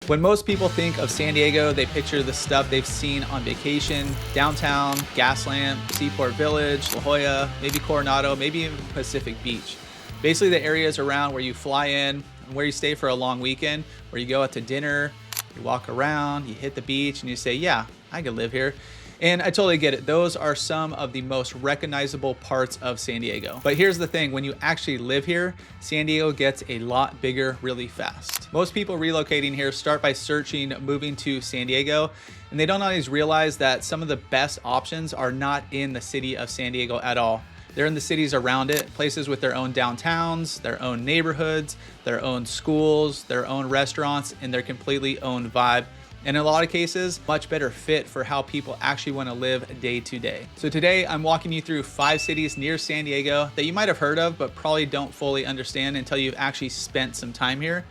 When most people think of San Diego, they picture the stuff they've seen on vacation: downtown, Gaslamp, Seaport Village, La Jolla, maybe Coronado, maybe even Pacific Beach. Basically the areas around where you fly in and where you stay for a long weekend, where you go out to dinner, you walk around, you hit the beach, and you say, yeah, I could live here. And I totally get it. Those are some of the most recognizable parts of San Diego. But here's the thing, when you actually live here, San Diego gets a lot bigger really fast. Most people relocating here start by searching moving to San Diego, and they don't always realize that some of the best options are not in the city of San Diego at all. They're in the cities around it, places with their own downtowns, their own neighborhoods, their own schools, their own restaurants, and their completely own vibe. And in a lot of cases, much better fit for how people actually want to live day to day. So today I'm walking you through 5 cities near San Diego that you might have heard of, but probably don't fully understand until you've actually spent some time here.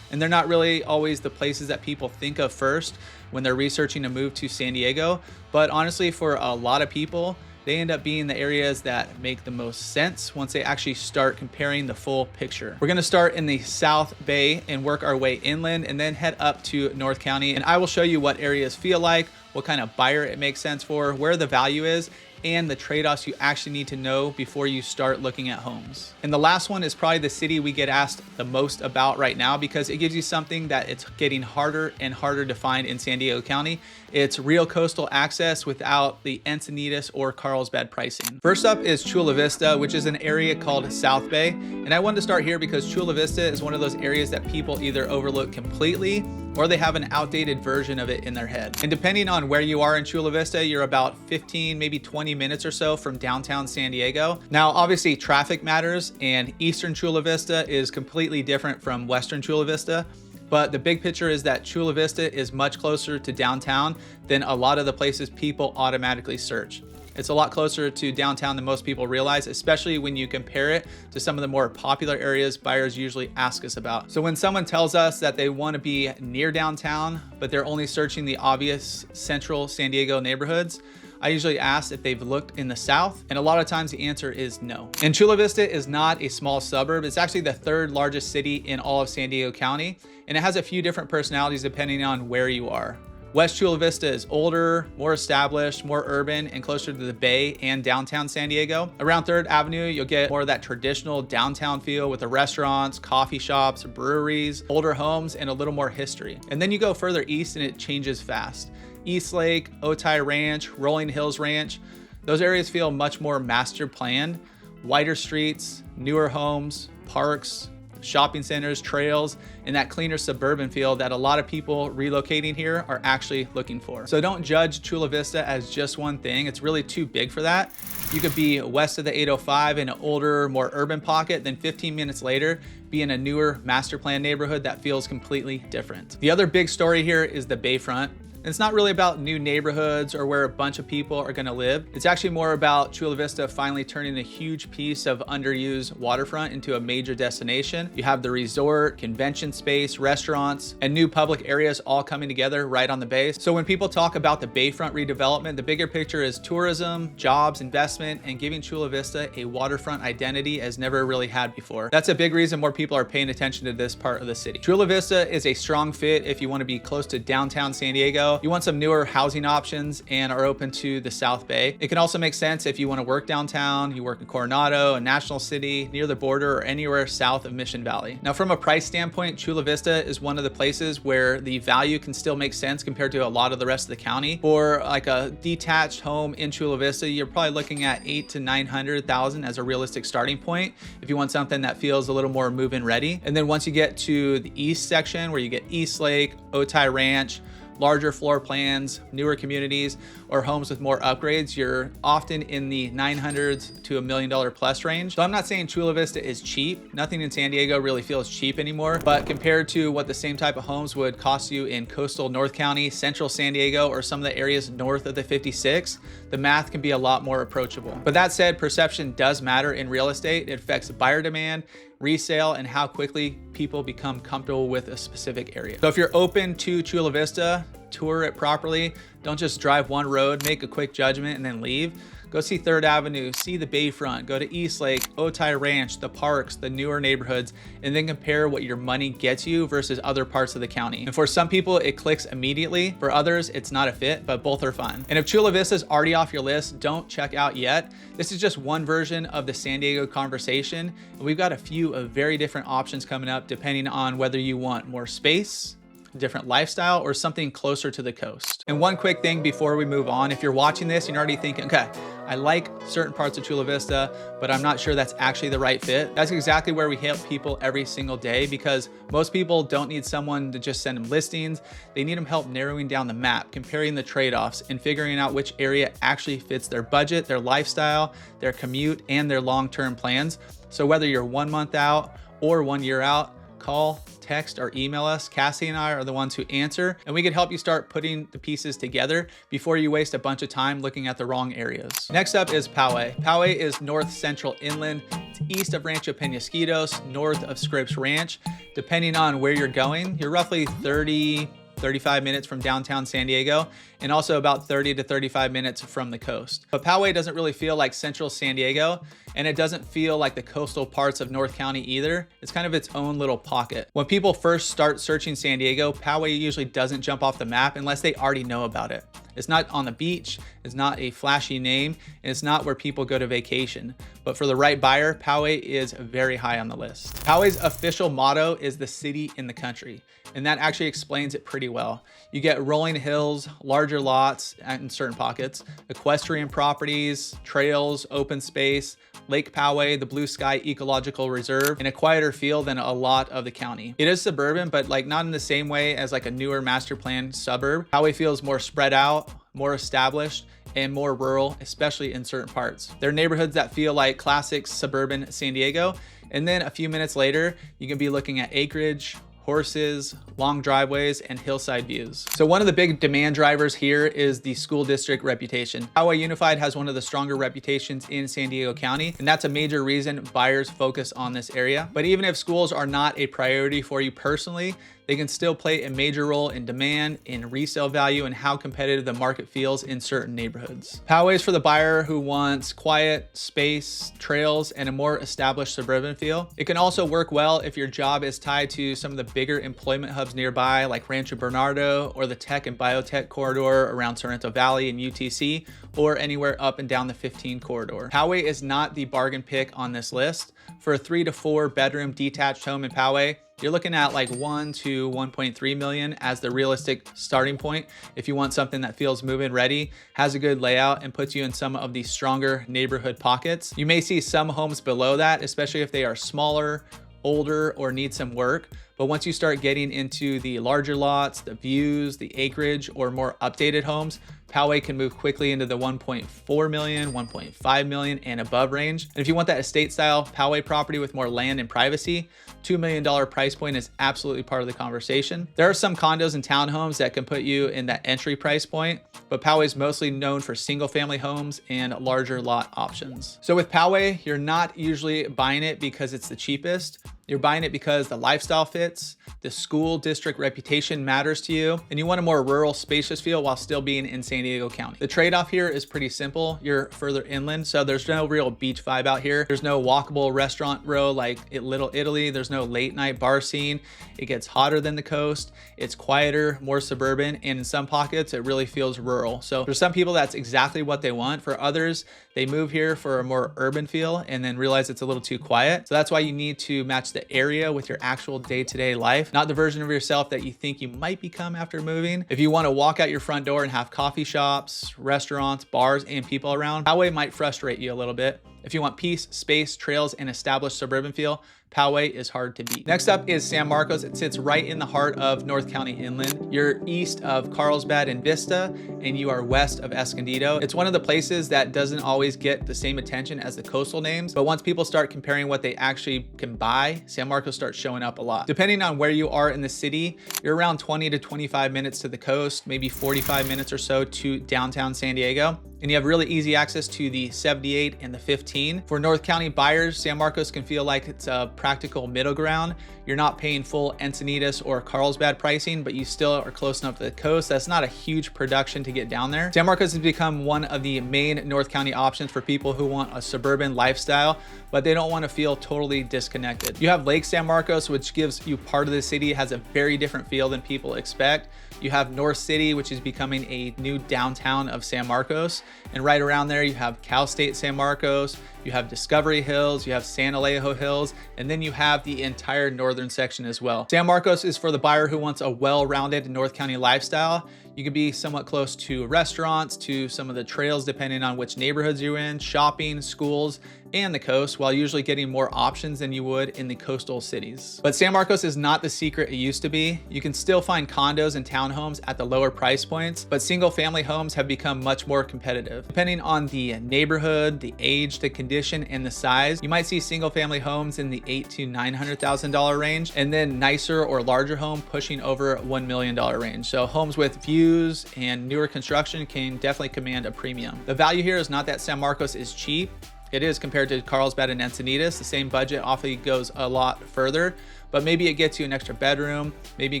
And they're not really always the places that people think of first when they're researching a move to San Diego. But honestly, for a lot of people, they end up being the areas that make the most sense once they actually start comparing the full picture. We're gonna start in the South Bay and work our way inland and then head up to North County. And I will show you what areas feel like, what kind of buyer it makes sense for, where the value is, and the trade-offs you actually need to know before you start looking at homes. And the last one is probably the city we get asked the most about right now because it gives you something that it's getting harder and harder to find in San Diego County. It's real coastal access without the Encinitas or Carlsbad pricing. First up is Chula Vista, which is an area called South Bay. And I wanted to start here because Chula Vista is one of those areas that people either overlook completely or they have an outdated version of it in their head. And depending on where you are in Chula Vista, you're about 15, maybe 20 minutes or so from downtown San Diego. Now, obviously traffic matters, and Eastern Chula Vista is completely different from Western Chula Vista. But the big picture is that Chula Vista is much closer to downtown than a lot of the places people automatically search. It's a lot closer to downtown than most people realize, especially when you compare it to some of the more popular areas buyers usually ask us about. So when someone tells us that they want to be near downtown, but they're only searching the obvious central San Diego neighborhoods, I usually ask if they've looked in the south, and a lot of times the answer is no. And Chula Vista is not a small suburb. It's actually the 3rd largest city in all of San Diego County, and it has a few different personalities depending on where you are. West Chula Vista is older, more established, more urban, and closer to the Bay and downtown San Diego. Around 3rd Avenue, you'll get more of that traditional downtown feel with the restaurants, coffee shops, breweries, older homes, and a little more history. And then you go further east and it changes fast. East Lake, Otay Ranch, Rolling Hills Ranch, those areas feel much more master planned. Wider streets, newer homes, parks, shopping centers, trails, and that cleaner suburban feel that a lot of people relocating here are actually looking for. So don't judge Chula Vista as just one thing. It's really too big for that. You could be west of the 805 in an older, more urban pocket, then 15 minutes later, be in a newer master plan neighborhood that feels completely different. The other big story here is the Bayfront. It's not really about new neighborhoods or where a bunch of people are gonna live. It's actually more about Chula Vista finally turning a huge piece of underused waterfront into a major destination. You have the resort, convention space, restaurants, and new public areas all coming together right on the bay. So when people talk about the Bayfront redevelopment, the bigger picture is tourism, jobs, investment, and giving Chula Vista a waterfront identity as never really had before. That's a big reason more people are paying attention to this part of the city. Chula Vista is a strong fit if you wanna be close to downtown San Diego, you want some newer housing options, and are open to the South Bay. It can also make sense if you want to work downtown, you work in Coronado, a National City, near the border, or anywhere south of Mission Valley. Now, from a price standpoint, Chula Vista is one of the places where the value can still make sense compared to a lot of the rest of the county. For like a detached home in Chula Vista, you're probably looking at $800,000 to $900,000 as a realistic starting point if you want something that feels a little more move-in ready. And then once you get to the east section where you get East Lake, Otay Ranch, larger floor plans, newer communities, or homes with more upgrades, you're often in the $900,000 to $1 million plus range. So I'm not saying Chula Vista is cheap. Nothing in San Diego really feels cheap anymore, but compared to what the same type of homes would cost you in coastal North County, central San Diego, or some of the areas north of the 56, the math can be a lot more approachable. But that said, perception does matter in real estate. It affects buyer demand, resale, and how quickly people become comfortable with a specific area. So if you're open to Chula Vista, tour it properly. Don't just drive one road, make a quick judgment and then leave. Go see 3rd Avenue, see the Bayfront, go to East Lake, Otay Ranch, the parks, the newer neighborhoods, and then compare what your money gets you versus other parts of the county. And for some people, it clicks immediately. For others, it's not a fit, but both are fun. And if Chula Vista is already off your list, don't check out yet. This is just one version of the San Diego conversation. And we've got a few of very different options coming up depending on whether you want more space, different lifestyle, or something closer to the coast. And one quick thing before we move on, if you're watching this and you're already thinking, okay, I like certain parts of Chula Vista, but I'm not sure that's actually the right fit. That's exactly where we help people every single day, because most people don't need someone to just send them listings. They need them help narrowing down the map, comparing the trade-offs, and figuring out which area actually fits their budget, their lifestyle, their commute, and their long-term plans. So whether you're 1 month out or 1 year out, call, text, or email us. Cassidy and I are the ones who answer, and we can help you start putting the pieces together before you waste a bunch of time looking at the wrong areas. Next up is Poway. Poway is north central inland. It's east of Rancho Penasquitos, north of Scripps Ranch. Depending on where you're going, you're roughly 35 minutes from downtown San Diego, and also about 30 to 35 minutes from the coast. But Poway doesn't really feel like central San Diego, and it doesn't feel like the coastal parts of North County either. It's kind of its own little pocket. When people first start searching San Diego, Poway usually doesn't jump off the map unless they already know about it. It's not on the beach, it's not a flashy name, and it's not where people go to vacation. But for the right buyer, Poway is very high on the list. Poway's official motto is the city in the country, and that actually explains it pretty well. You get rolling hills, larger lots in certain pockets, equestrian properties, trails, open space, Lake Poway, the Blue Sky Ecological Reserve, and a quieter feel than a lot of the county. It is suburban, but like not in the same way as like a newer master plan suburb. Poway feels more spread out, more established, and more rural, especially in certain parts. There are neighborhoods that feel like classic suburban San Diego, and then a few minutes later, you can be looking at acreage, horses, long driveways, and hillside views. So one of the big demand drivers here is the school district reputation. Poway Unified has one of the stronger reputations in San Diego County, and that's a major reason buyers focus on this area. But even if schools are not a priority for you personally, they can still play a major role in demand, in resale value, and how competitive the market feels in certain neighborhoods. Poway is for the buyer who wants quiet, space, trails, and a more established suburban feel. It can also work well if your job is tied to some of the bigger employment hubs nearby, like Rancho Bernardo or the tech and biotech corridor around Sorrento Valley and UTC, or anywhere up and down the 15 corridor. Poway is not the bargain pick on this list. For a 3 to 4 bedroom detached home in Poway, you're looking at like 1 to 1.3 million as the realistic starting point if you want something that feels move-in ready, has a good layout, and puts you in some of the stronger neighborhood pockets. You may see some homes below that, especially if they are smaller, older, or need some work. But once you start getting into the larger lots, the views, the acreage, or more updated homes, Poway can move quickly into the 1.4 million, 1.5 million, and above range. And if you want that estate style Poway property with more land and privacy, $2 million price point is absolutely part of the conversation. There are some condos and townhomes that can put you in that entry price point, but Poway is mostly known for single family homes and larger lot options. So with Poway, you're not usually buying it because it's the cheapest. You're buying it because the lifestyle fits, the school district reputation matters to you, and you want a more rural, spacious feel while still being in San Diego County. The trade-off here is pretty simple. You're further inland, so there's no real beach vibe out here. There's no walkable restaurant row like at Little Italy. There's no late night bar scene. It gets hotter than the coast. It's quieter, more suburban, and in some pockets, it really feels rural. So for some people, that's exactly what they want. For others, they move here for a more urban feel and then realize it's a little too quiet. So that's why you need to match the area with your actual day-to-day life, not the version of yourself that you think you might become after moving. If you want to walk out your front door and have coffee shops, restaurants, bars, and people around, Poway might frustrate you a little bit. If you want peace, space, trails, and established suburban feel, Poway is hard to beat. Next up is San Marcos. It sits right in the heart of North County inland. You're east of Carlsbad and Vista, and you are west of Escondido. It's one of the places that doesn't always get the same attention as the coastal names, but once people start comparing what they actually can buy, San Marcos starts showing up a lot. Depending on where you are in the city, you're around 20 to 25 minutes to the coast, maybe 45 minutes or so to downtown San Diego. And you have really easy access to the 78 and the 15. For North County buyers, San Marcos can feel like it's a practical middle ground. You're not paying full Encinitas or Carlsbad pricing, but you still are close enough to the coast. That's not a huge production to get down there. San Marcos has become one of the main North County options for people who want a suburban lifestyle, but they don't want to feel totally disconnected. You have Lake San Marcos, which gives you part of the city. It has a very different feel than people expect. You have North City, which is becoming a new downtown of San Marcos. And right around there, you have Cal State San Marcos, you have Discovery Hills, you have San Alejo Hills, and then you have the entire northern section as well. San Marcos is for the buyer who wants a well-rounded North County lifestyle. You can be somewhat close to restaurants, to some of the trails, depending on which neighborhoods you're in, shopping, schools, and the coast, while usually getting more options than you would in the coastal cities. But San Marcos is not the secret it used to be. You can still find condos and townhomes at the lower price points, but single family homes have become much more competitive. Depending on the neighborhood, the age, the condition, and the size, you might see single family homes in the $800,000 to $900,000 range, and then nicer or larger home pushing over $1 million range. So homes with views and newer construction can definitely command a premium. The value here is not that San Marcos is cheap. It is compared to Carlsbad and Encinitas. The same budget often goes a lot further, but maybe it gets you an extra bedroom, maybe it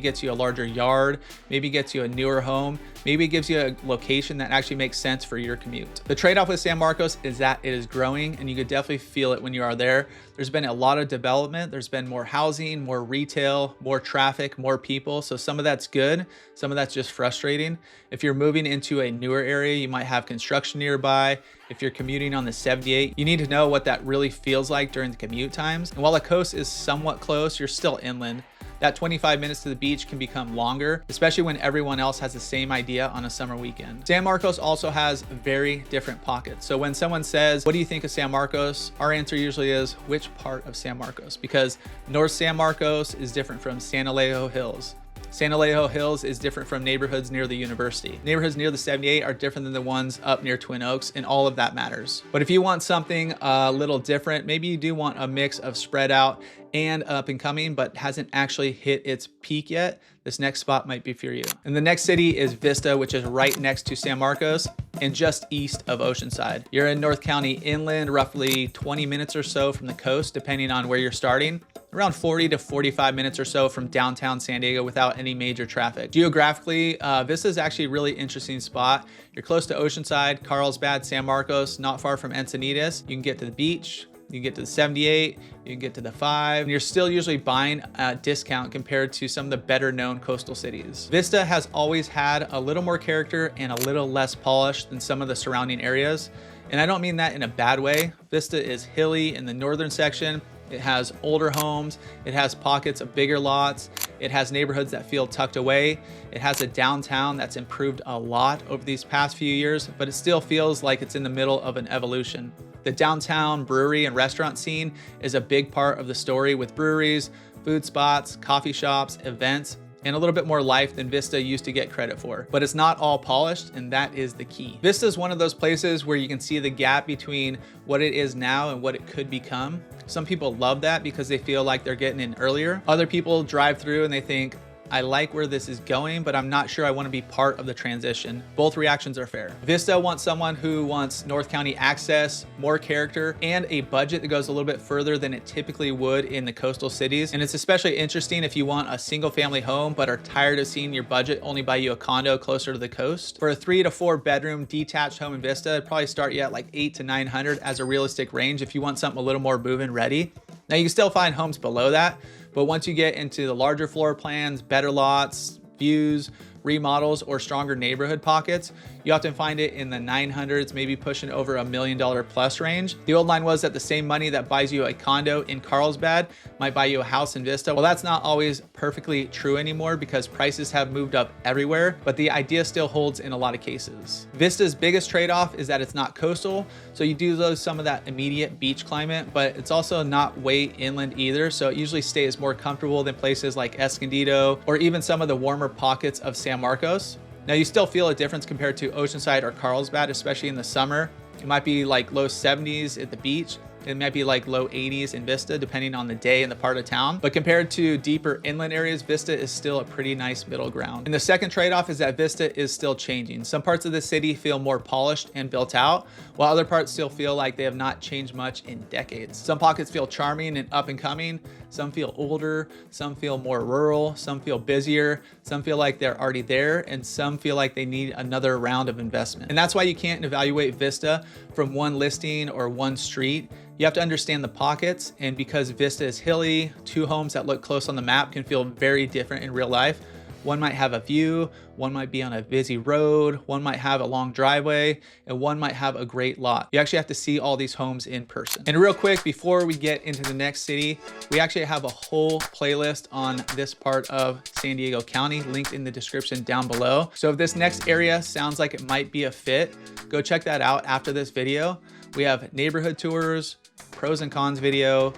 gets you a larger yard, maybe it gets you a newer home, maybe it gives you a location that actually makes sense for your commute. The trade-off with San Marcos is that it is growing, and you could definitely feel it when you are there. There's been a lot of development. There's been more housing, more retail, more traffic, more people. So some of that's good, some of that's just frustrating. If you're moving into a newer area, you might have construction nearby. If you're commuting on the 78, you need to know what that really feels like during the commute times. And while the coast is somewhat close, you're still inland. That 25 minutes to the beach can become longer, especially when everyone else has the same idea on a summer weekend. San Marcos also has very different pockets. So when someone says, what do you think of San Marcos? Our answer usually is, which part of San Marcos? Because North San Marcos is different from San Alejo Hills. San Alejo Hills is different from neighborhoods near the university. Neighborhoods near the 78 are different than the ones up near Twin Oaks, and all of that matters. But if you want something a little different, maybe you do want a mix of spread out and up and coming, but hasn't actually hit its peak yet, this next spot might be for you. And the next city is Vista, which is right next to San Marcos and just east of Oceanside. You're in North County inland, roughly 20 minutes or so from the coast, depending on where you're starting. Around 40 to 45 minutes or so from downtown San Diego without any major traffic. Geographically, Vista is actually a really interesting spot. You're close to Oceanside, Carlsbad, San Marcos, not far from Encinitas. You can get to the beach, you can get to the 78, you can get to the 5, and you're still usually buying a discount compared to some of the better known coastal cities. Vista has always had a little more character and a little less polish than some of the surrounding areas. And I don't mean that in a bad way. Vista is hilly in the northern section. It has older homes. It has pockets of bigger lots. It has neighborhoods that feel tucked away. It has a downtown that's improved a lot over these past few years, but it still feels like it's in the middle of an evolution. The downtown brewery and restaurant scene is a big part of the story, with breweries, food spots, coffee shops, events, and a little bit more life than Vista used to get credit for. But it's not all polished, and that is the key. Vista is one of those places where you can see the gap between what it is now and what it could become. Some people love that because they feel like they're getting in earlier. Other people drive through and they think, I like where this is going, but I'm not sure I want to be part of the transition. Both reactions are fair. Vista wants someone who wants North County access, more character, and a budget that goes a little bit further than it typically would in the coastal cities. And it's especially interesting if you want a single family home, but are tired of seeing your budget only buy you a condo closer to the coast. For a 3 to 4 bedroom detached home in Vista, it'd probably start you at like 800 to 900 as a realistic range if you want something a little more move-in ready. Now you can still find homes below that, but once you get into the larger floor plans, better lots, views, remodels, or stronger neighborhood pockets, you often find it in the 900s, maybe pushing over $1 million plus range. The old line was that the same money that buys you a condo in Carlsbad might buy you a house in Vista. Well, that's not always perfectly true anymore because prices have moved up everywhere, but the idea still holds in a lot of cases. Vista's biggest trade-off is that it's not coastal, so you do lose some of that immediate beach climate, but it's also not way inland either, so it usually stays more comfortable than places like Escondido or even some of the warmer pockets of San Marcos. Now you still feel a difference compared to Oceanside or Carlsbad, especially in the summer. It might be like low 70s at the beach. It might be like low 80s in Vista, depending on the day and the part of town. But compared to deeper inland areas, Vista is still a pretty nice middle ground. And the second trade-off is that Vista is still changing. Some parts of the city feel more polished and built out, while other parts still feel like they have not changed much in decades. Some pockets feel charming and up and coming. Some feel older, some feel more rural, some feel busier, some feel like they're already there, and some feel like they need another round of investment. And that's why you can't evaluate Vista from one listing or one street. You have to understand the pockets, and because Vista is hilly, two homes that look close on the map can feel very different in real life. One might have a view, one might be on a busy road, one might have a long driveway, and one might have a great lot. You actually have to see all these homes in person. And real quick, before we get into the next city, we actually have a whole playlist on this part of San Diego County, linked in the description down below. So if this next area sounds like it might be a fit, go check that out after this video. We have neighborhood tours, pros and cons video,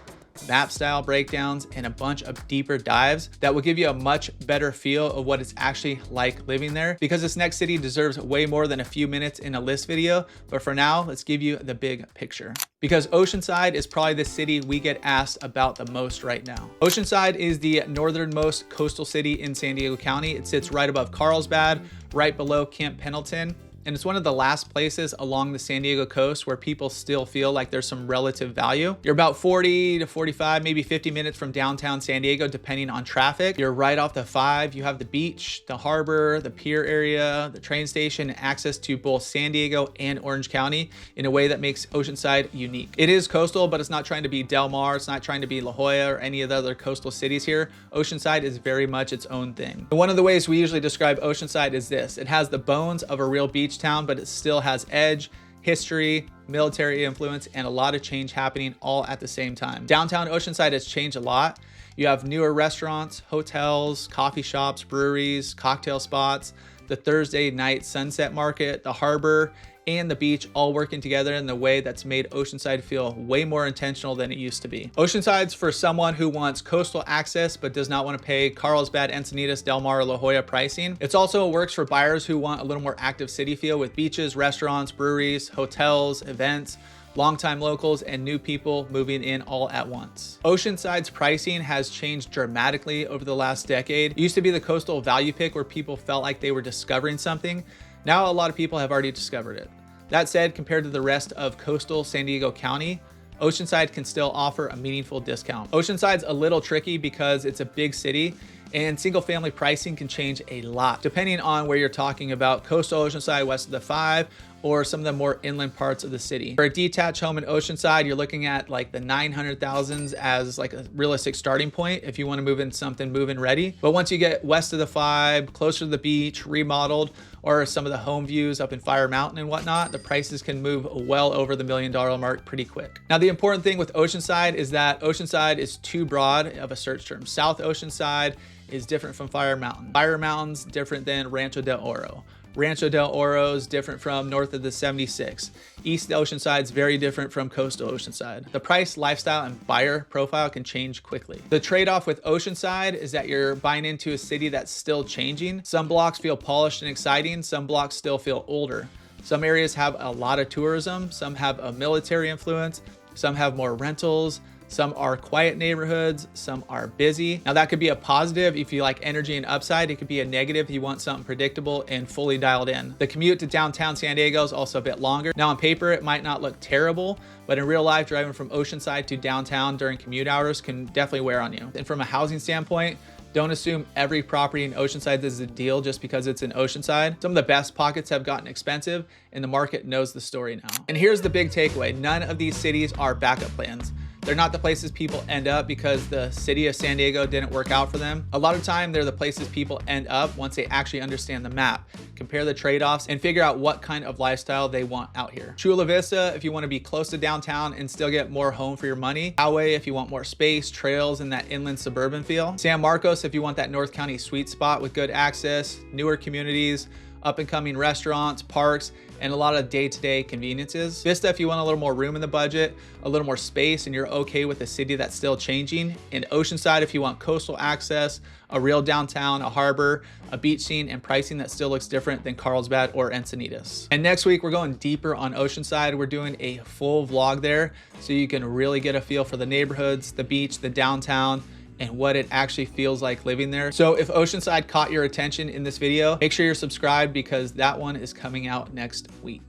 map style breakdowns, and a bunch of deeper dives that will give you a much better feel of what it's actually like living there, because this next city deserves way more than a few minutes in a list video. But for now, let's give you the big picture, because Oceanside is probably the city we get asked about the most right now. Oceanside is the northernmost coastal city in San Diego County. It sits right above Carlsbad, right below Camp Pendleton. And it's one of the last places along the San Diego coast where people still feel like there's some relative value. You're about 40 to 45, maybe 50 minutes from downtown San Diego, depending on traffic. You're right off the 5. You have the beach, the harbor, the pier area, the train station, access to both San Diego and Orange County in a way that makes Oceanside unique. It is coastal, but it's not trying to be Del Mar. It's not trying to be La Jolla or any of the other coastal cities here. Oceanside is very much its own thing. And one of the ways we usually describe Oceanside is this: it has the bones of a real beach town, but it still has edge, history, military influence, and a lot of change happening all at the same time. Downtown Oceanside has changed a lot. You have newer restaurants, hotels, coffee shops, breweries, cocktail spots, the Thursday night sunset market, the harbor, and the beach all working together in the way that's made Oceanside feel way more intentional than it used to be. Oceanside's for someone who wants coastal access but does not want to pay Carlsbad, Encinitas, Del Mar, or La Jolla pricing. It's also works for buyers who want a little more active city feel with beaches, restaurants, breweries, hotels, events, longtime locals, and new people moving in all at once. Oceanside's pricing has changed dramatically over the last decade. It used to be the coastal value pick where people felt like they were discovering something. Now a lot of people have already discovered it. That said, compared to the rest of coastal San Diego County, Oceanside can still offer a meaningful discount. Oceanside's a little tricky because it's a big city, and single family pricing can change a lot depending on where you're talking about: coastal Oceanside west of the 5 or some of the more inland parts of the city. For a detached home in Oceanside, you're looking at like the 900,000s as like a realistic starting point if you want to move in something move-in ready. But once you get west of the 5, closer to the beach, remodeled, or some of the home views up in Fire Mountain and whatnot, the prices can move well over the $1 million mark pretty quick. Now, the important thing with Oceanside is that Oceanside is too broad of a search term. South Oceanside is different from Fire Mountain. Fire Mountain's different than Rancho del Oro. Rancho del Oro is different from north of the 76. East Oceanside is very different from coastal Oceanside. The price, lifestyle, and buyer profile can change quickly. The trade-off with Oceanside is that you're buying into a city that's still changing. Some blocks feel polished and exciting. Some blocks still feel older. Some areas have a lot of tourism. Some have a military influence. Some have more rentals. Some are quiet neighborhoods, some are busy. Now that could be a positive if you like energy and upside. It could be a negative if you want something predictable and fully dialed in. The commute to downtown San Diego is also a bit longer. Now on paper, it might not look terrible, but in real life, driving from Oceanside to downtown during commute hours can definitely wear on you. And from a housing standpoint, don't assume every property in Oceanside is a deal just because it's in Oceanside. Some of the best pockets have gotten expensive, and the market knows the story now. And here's the big takeaway. None of these cities are backup plans. They're not the places people end up because the city of San Diego didn't work out for them. A lot of time, they're the places people end up once they actually understand the map, compare the trade-offs, and figure out what kind of lifestyle they want out here. Chula Vista, if you want to be close to downtown and still get more home for your money. Poway, if you want more space, trails, and that inland suburban feel. San Marcos, if you want that North County sweet spot with good access, newer communities. up and coming restaurants, parks, and a lot of day-to-day conveniences. Vista if you want a little more room in the budget, a little more space, and you're okay with a city that's still changing. And Oceanside if you want coastal access, a real downtown, a harbor, a beach scene, and pricing that still looks different than Carlsbad or Encinitas. And next week, we're going deeper on Oceanside. We're doing a full vlog there so you can really get a feel for the neighborhoods, the beach, the downtown, and what it actually feels like living there. So if Oceanside caught your attention in this video, make sure you're subscribed because that one is coming out next week.